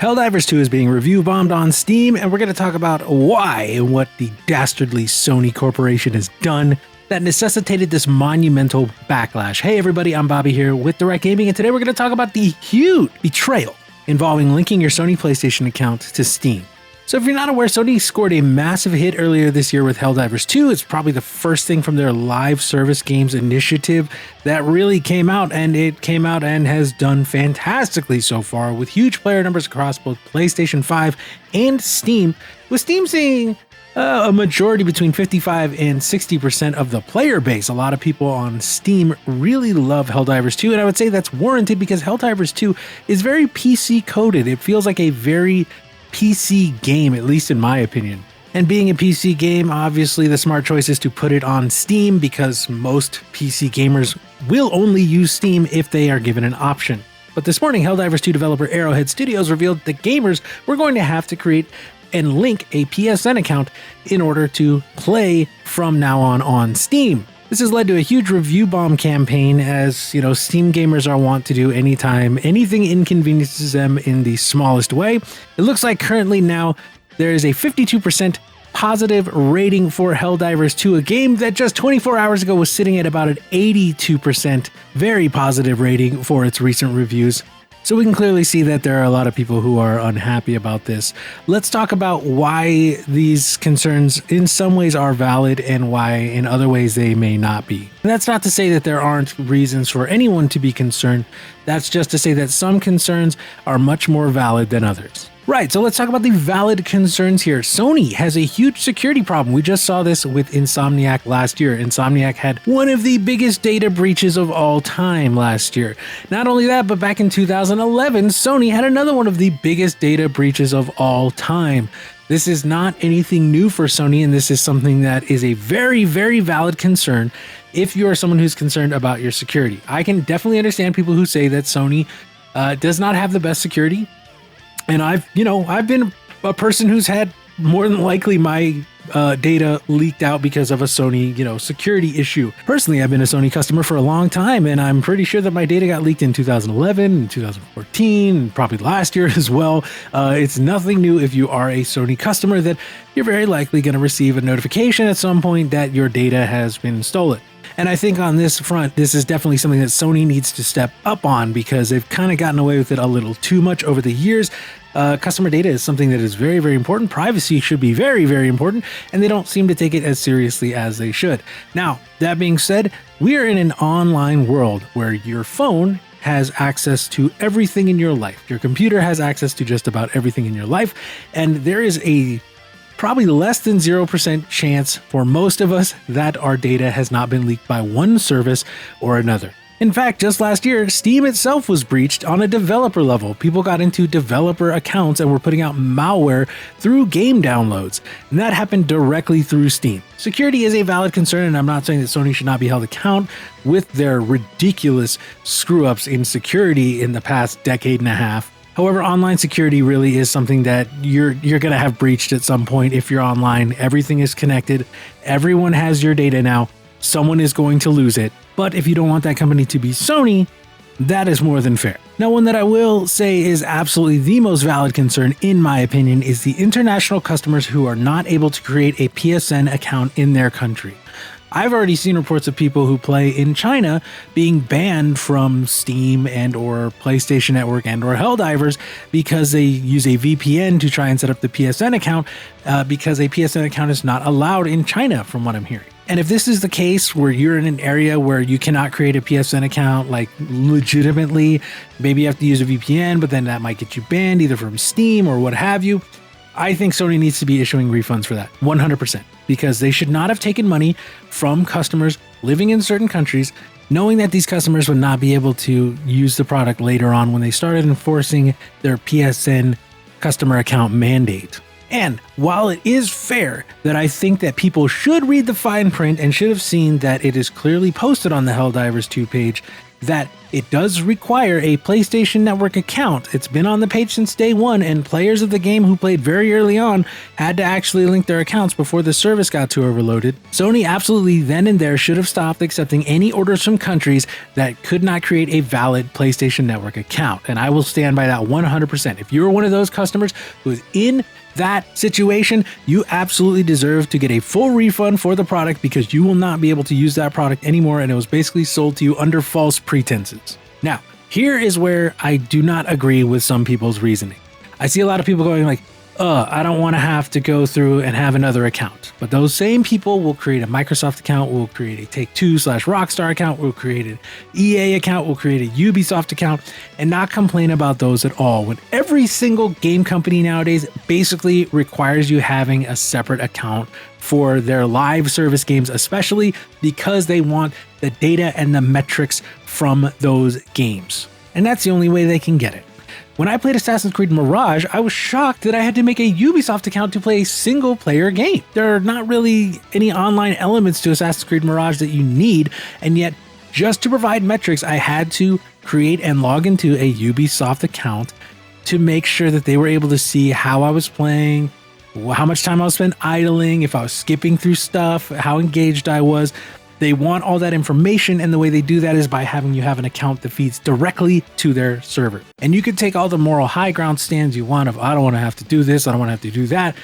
Helldivers 2 is being review bombed on Steam, and we're going to talk about why and what the dastardly Sony Corporation has done that necessitated this monumental backlash. Hey everybody, I'm Bobby here with Direct Gaming, and today we're going to talk about the huge betrayal involving linking your Sony PlayStation account to Steam. So if you're not aware, Sony scored a massive hit earlier this year with Helldivers 2. It's probably the first thing from their live service games initiative that really came out, and it came out and has done fantastically so far with huge player numbers across both PlayStation 5 and Steam, with Steam seeing a majority between 55 and 60% of the player base. A lot of people on Steam really love Helldivers 2, and I would say that's warranted because Helldivers 2 is very PC coded. It feels like a very PC game, at least in my opinion. And being a PC game, obviously the smart choice is to put it on Steam because most PC gamers will only use Steam if they are given an option. But this morning, Helldivers 2 developer Arrowhead Studios revealed that gamers were going to have to create and link a PSN account in order to play from now on Steam. This has led to a huge review bomb campaign, as you know, Steam gamers are wont to do anytime anything inconveniences them in the smallest way. It looks like currently now there is a 52% positive rating for Helldivers 2, a game that just 24 hours ago was sitting at about an 82% very positive rating for its recent reviews. So we can clearly see that there are a lot of people who are unhappy about this. Let's talk about why these concerns in some ways are valid and why in other ways they may not be. And that's not to say that there aren't reasons for anyone to be concerned. That's just to say that some concerns are much more valid than others. Right, so let's talk about the valid concerns here. Sony has a huge security problem. We just saw this with Insomniac last year. Insomniac had one of the biggest data breaches of all time last year. Not only that, but back in 2011, Sony had another one of the biggest data breaches of all time. This is not anything new for Sony, and this is something that is a very, very valid concern if you are someone who's concerned about your security. I can definitely understand people who say that Sony does not have the best security. And I've been a person who's had more than likely my data leaked out because of a Sony, security issue. Personally, I've been a Sony customer for a long time, and I'm pretty sure that my data got leaked in 2011 and 2014, and probably last year as well. It's nothing new if you are a Sony customer that you're very likely going to receive a notification at some point that your data has been stolen. And I think on this front, this is definitely something that Sony needs to step up on because they've kind of gotten away with it a little too much over the years. Customer data is something that is very, very important. Privacy should be very, very important, and they don't seem to take it as seriously as they should. Now, that being said, we are in an online world where your phone has access to everything in your life. Your computer has access to just about everything in your life, and there is a probably less than 0% chance for most of us that our data has not been leaked by one service or another. In fact, just last year, Steam itself was breached on a developer level. People got into developer accounts and were putting out malware through game downloads, and that happened directly through Steam. Security is a valid concern, and I'm not saying that Sony should not be held account with their ridiculous screw-ups in security in the past decade and a half. However, online security really is something that you're going to have breached at some point if you're online. Everything is connected. Everyone has your data now. Someone is going to lose it. But if you don't want that company to be Sony, that is more than fair. Now, one that I will say is absolutely the most valid concern, in my opinion, is the international customers who are not able to create a PSN account in their country. I've already seen reports of people who play in China being banned from Steam and or PlayStation Network and or Helldivers because they use a VPN to try and set up the PSN account because a PSN account is not allowed in China, from what I'm hearing. And if this is the case where you're in an area where you cannot create a PSN account, like legitimately, maybe you have to use a VPN, but then that might get you banned either from Steam or what have you, I think Sony needs to be issuing refunds for that, 100%, because they should not have taken money from customers living in certain countries, knowing that these customers would not be able to use the product later on when they started enforcing their PSN customer account mandate. And while it is fair that I think that people should read the fine print and should have seen that it is clearly posted on the Helldivers 2 page that it does require a PlayStation Network account. It's been on the page since day one, and players of the game who played very early on had to actually link their accounts before the service got too overloaded. Sony absolutely then and there should have stopped accepting any orders from countries that could not create a valid PlayStation Network account, and I will stand by that 100%. If you're one of those customers who is in that situation, you absolutely deserve to get a full refund for the product because you will not be able to use that product anymore, and it was basically sold to you under false pretenses. Now, here is where I do not agree with some people's reasoning. I see a lot of people going like, I don't want to have to go through and have another account. But those same people will create a Microsoft account, will create a Take-Two/Rockstar account, will create an EA account, will create a Ubisoft account, and not complain about those at all. When every single game company nowadays basically requires you having a separate account for their live service games, especially because they want the data and the metrics from those games. And that's the only way they can get it. When I played Assassin's Creed Mirage, I was shocked that I had to make a Ubisoft account to play a single-player game. There are not really any online elements to Assassin's Creed Mirage that you need, and yet just to provide metrics, I had to create and log into a Ubisoft account to make sure that they were able to see how I was playing, how much time I was spent idling, if I was skipping through stuff, how engaged I was. They want all that information, and the way they do that is by having you have an account that feeds directly to their server. And you can take all the moral high ground stands you want of, I don't want to have to do this, I don't want to have to do that.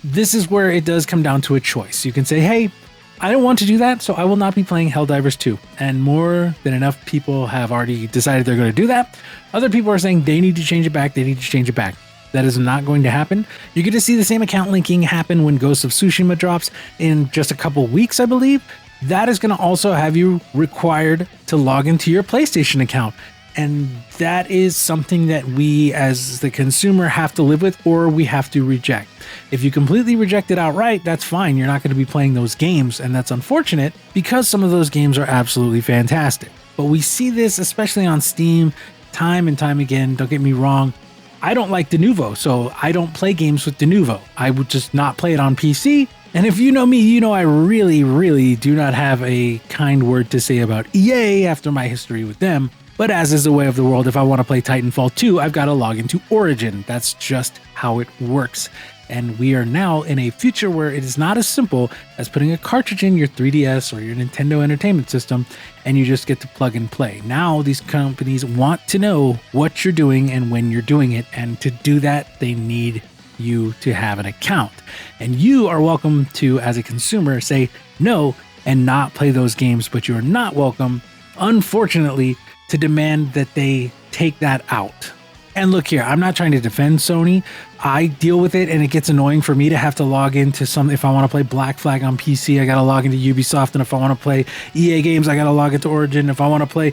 This is where it does come down to a choice. You can say, hey, I don't want to do that, so I will not be playing Helldivers 2. And more than enough people have already decided they're going to do that. Other people are saying they need to change it back, they need to change it back. That is not going to happen. You're going to see the same account linking happen when Ghost of Tsushima drops in just a couple weeks, I believe. That is going to also have you required to log into your PlayStation account. And that is something that we as the consumer have to live with, or we have to reject. If you completely reject it outright, that's fine. You're not going to be playing those games, and that's unfortunate because some of those games are absolutely fantastic. But we see this, especially on Steam, time and time again. Don't get me wrong. I don't like Denuvo, so I don't play games with Denuvo. I would just not play it on PC. And if you know me, you know I really, really do not have a kind word to say about EA after my history with them. But as is the way of the world, if I want to play Titanfall 2, I've got to log into Origin. That's just how it works. And we are now in a future where it is not as simple as putting a cartridge in your 3DS or your Nintendo Entertainment System and you just get to plug and play. Now these companies want to know what you're doing and when you're doing it. And to do that, they need you to have an account. And you are welcome to, as a consumer, say no and not play those games, but you're not welcome, unfortunately, to demand that they take that out. And look here, I'm not trying to defend Sony. I deal with it and it gets annoying for me to have to log into some. If I want to play Black Flag on PC, I got to log into Ubisoft. And if I want to play EA games, I got to log into Origin. If I want to play,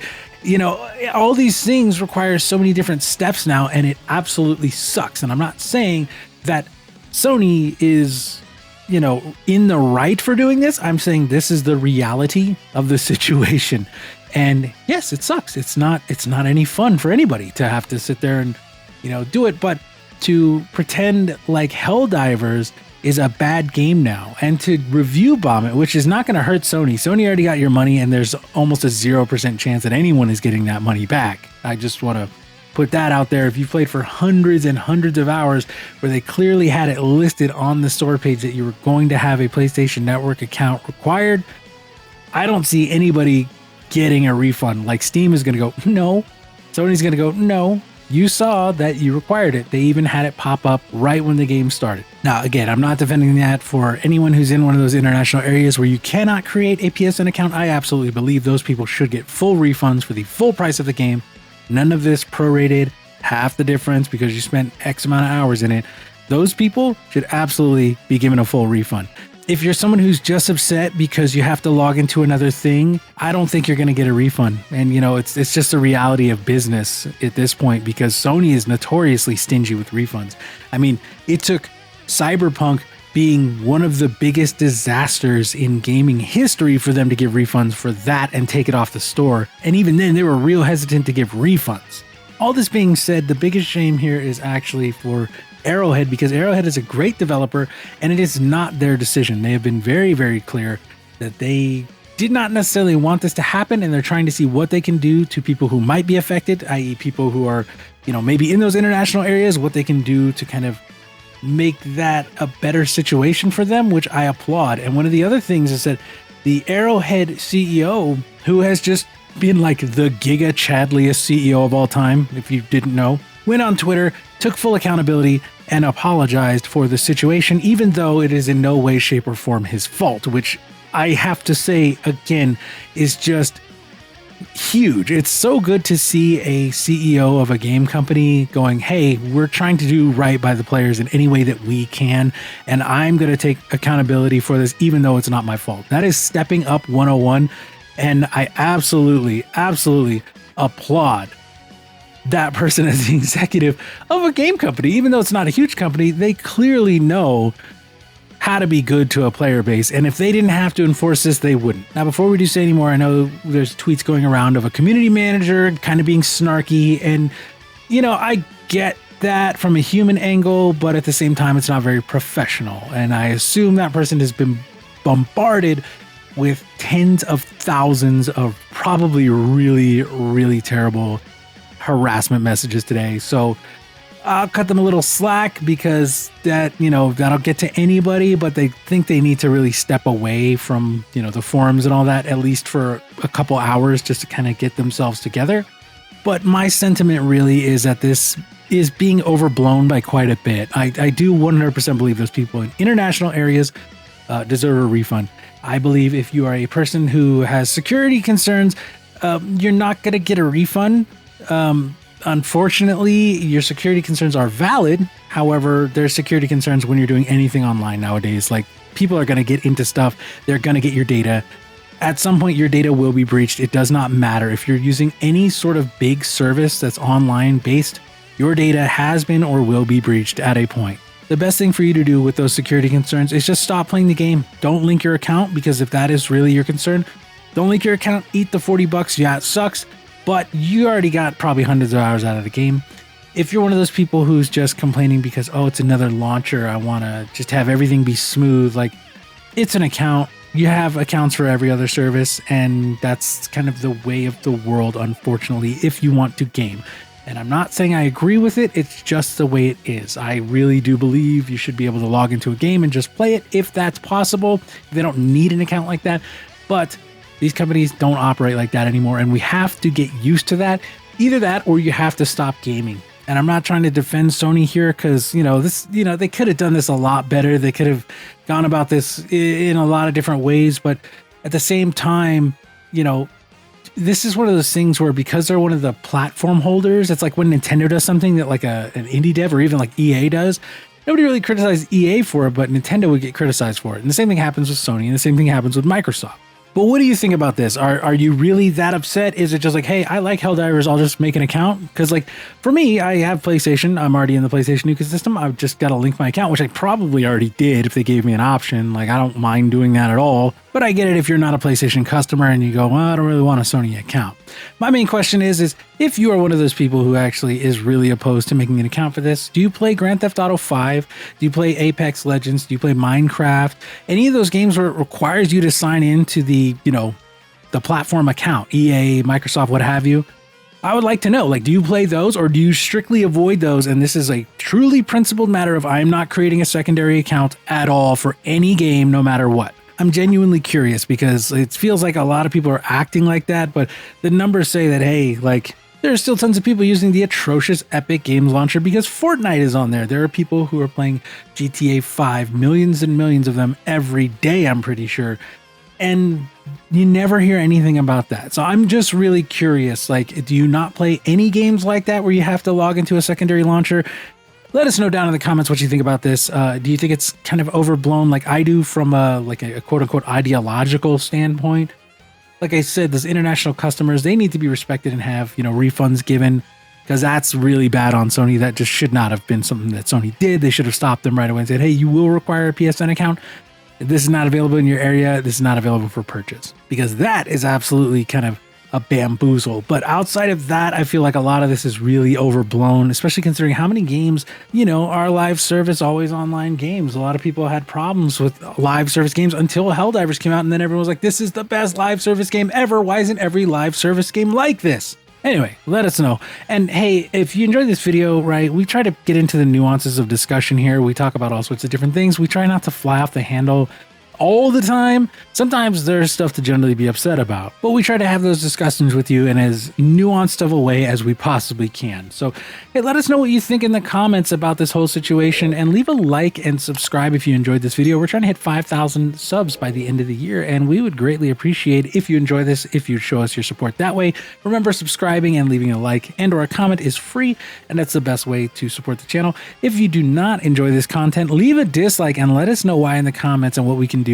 all these things require so many different steps now, and it absolutely sucks. And I'm not saying that Sony is, in the right for doing this. I'm saying this is the reality of the situation. And yes, it sucks. It's not any fun for anybody to have to sit there and, do it. But to pretend like Helldivers is a bad game now and to review bomb it, which is not going to hurt Sony. Sony already got your money, and there's almost a 0% chance that anyone is getting that money back. I just want to put that out there. If you played for hundreds and hundreds of hours where they clearly had it listed on the store page that you were going to have a PlayStation Network account required, I don't see anybody getting a refund. Like Steam is going to go, no. Sony's going to go, no. You saw that you required it. They even had it pop up right when the game started. Now, again, I'm not defending that for anyone who's in one of those international areas where you cannot create a PSN account. I absolutely believe those people should get full refunds for the full price of the game. None of this prorated, half the difference because you spent X amount of hours in it. Those people should absolutely be given a full refund. If you're someone who's just upset because you have to log into another thing, I don't think you're going to get a refund. And, it's just a reality of business at this point because Sony is notoriously stingy with refunds. I mean, it took Cyberpunk being one of the biggest disasters in gaming history for them to give refunds for that and take it off the store. And even then, they were real hesitant to give refunds. All this being said, the biggest shame here is actually for Arrowhead, because Arrowhead is a great developer and it is not their decision. They have been very, very clear that they did not necessarily want this to happen, and they're trying to see what they can do to people who might be affected, i.e. people who are, maybe in those international areas, what they can do to kind of make that a better situation for them, which I applaud. And one of the other things is that the Arrowhead CEO, who has just been like the giga chadliest CEO of all time, if you didn't know, went on Twitter, took full accountability, and apologized for the situation, even though it is in no way, shape, or form his fault, which I have to say, again, is just huge. It's so good to see a CEO of a game company going, hey, we're trying to do right by the players in any way that we can, and I'm going to take accountability for this, even though it's not my fault. That is stepping up 101, and I absolutely applaud that person as the executive of a game company. Even though it's not a huge company, they clearly know how to be good to a player base, and if they didn't have to enforce this, they wouldn't. Now, before we do say any more, I know there's tweets going around of a community manager kind of being snarky, and I get that from a human angle, but at the same time, it's not very professional, and I assume that person has been bombarded with tens of thousands of probably really terrible harassment messages today. So I'll cut them a little slack, because that'll get to anybody, but they think they need to really step away from, the forums and all that, at least for a couple hours, just to kind of get themselves together. But my sentiment really is that this is being overblown by quite a bit. I do 100% believe those people in international areas deserve a refund. I believe if you are a person who has security concerns, you're not going to get a refund. Unfortunately, your security concerns are valid. However, there's security concerns when you're doing anything online nowadays. Like, people are going to get into stuff. They're going to get your data. At some point, your data will be breached. It does not matter. If you're using any sort of big service that's online based, your data has been or will be breached at a point. The best thing for you to do with those security concerns is just stop playing the game. Don't link your account, because if that is really your concern, don't link your account. Eat the $40. Yeah, it sucks, but you already got probably hundreds of hours out of the game. If you're one of those people who's just complaining because, oh, it's another launcher, I want to just have everything be smooth, like, it's an account. You have accounts for every other service, and that's kind of the way of the world, unfortunately, if you want to game. And I'm not saying I agree with it, it's just the way it is. I really do believe you should be able to log into a game and just play it if that's possible. They don't need an account like that, but these companies don't operate like that anymore, and we have to get used to that. Either that, or you have to stop gaming. And I'm not trying to defend Sony here, because they could have done this a lot better. They could have gone about this in a lot of different ways, but at the same time, this is one of those things where, because they're one of the platform holders, it's like when Nintendo does something that like an indie dev or even like EA does. Nobody really criticized EA for it, but Nintendo would get criticized for it. And the same thing happens with Sony, and the same thing happens with Microsoft. But what do you think about this? Are you really that upset? Is it just like, hey, I like Helldivers, I'll just make an account? Because, like, for me, I have PlayStation. I'm already in the PlayStation ecosystem. I've just got to link my account, which I probably already did if they gave me an option. Like, I don't mind doing that at all. But I get it if you're not a PlayStation customer and you go, well, I don't really want a Sony account. My main question is if you are one of those people who actually is really opposed to making an account for this, do you play Grand Theft Auto 5? Do you play Apex Legends? Do you play Minecraft? Any of those games where it requires you to sign into the platform account, EA, Microsoft, what have you? I would like to know, like, do you play those, or do you strictly avoid those? And this is a truly principled matter of, I'm not creating a secondary account at all for any game, no matter what. I'm genuinely curious, because it feels like a lot of people are acting like that, but the numbers say that, hey, like, there are still tons of people using the atrocious Epic Games launcher because Fortnite is on there. There are people who are playing GTA 5, millions and millions of them every day, I'm pretty sure. And you never hear anything about that. So I'm just really curious, like, do you not play any games like that where you have to log into a secondary launcher? Let us know down in the comments what you think about this. Do you think it's kind of overblown like I do from a quote-unquote ideological standpoint? Like I said, those international customers, they need to be respected and have, refunds given, because that's really bad on Sony. That just should not have been something that Sony did. They should have stopped them right away and said, hey, you will require a PSN account. This is not available in your area. This is not available for purchase, because that is absolutely kind of a bamboozle. But outside of that, I feel like a lot of this is really overblown, especially considering how many games, are live service, always online games. A lot of people had problems with live service games until Helldivers came out, and then everyone was like, this is the best live service game ever. Why isn't every live service game like this? Anyway, let us know. And hey, if you enjoyed this video, right, we try to get into the nuances of discussion here. We talk about all sorts of different things. We try not to fly off the handle all the time. Sometimes there's stuff to generally be upset about, but we try to have those discussions with you in as nuanced of a way as we possibly can. So hey, let us know what you think in the comments about this whole situation, and leave a like and subscribe if you enjoyed this video. We're trying to hit 5,000 subs by the end of the year, and we would greatly appreciate if you enjoy this, if you show us your support that way. Remember, subscribing and leaving a like and or a comment is free, and that's the best way to support the channel. If you do not enjoy this content, leave a dislike and let us know why in the comments and what we can do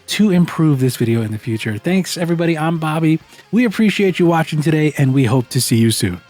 to improve this video in the future. Thanks everybody, I'm Bobby. We appreciate you watching today, and we hope to see you soon.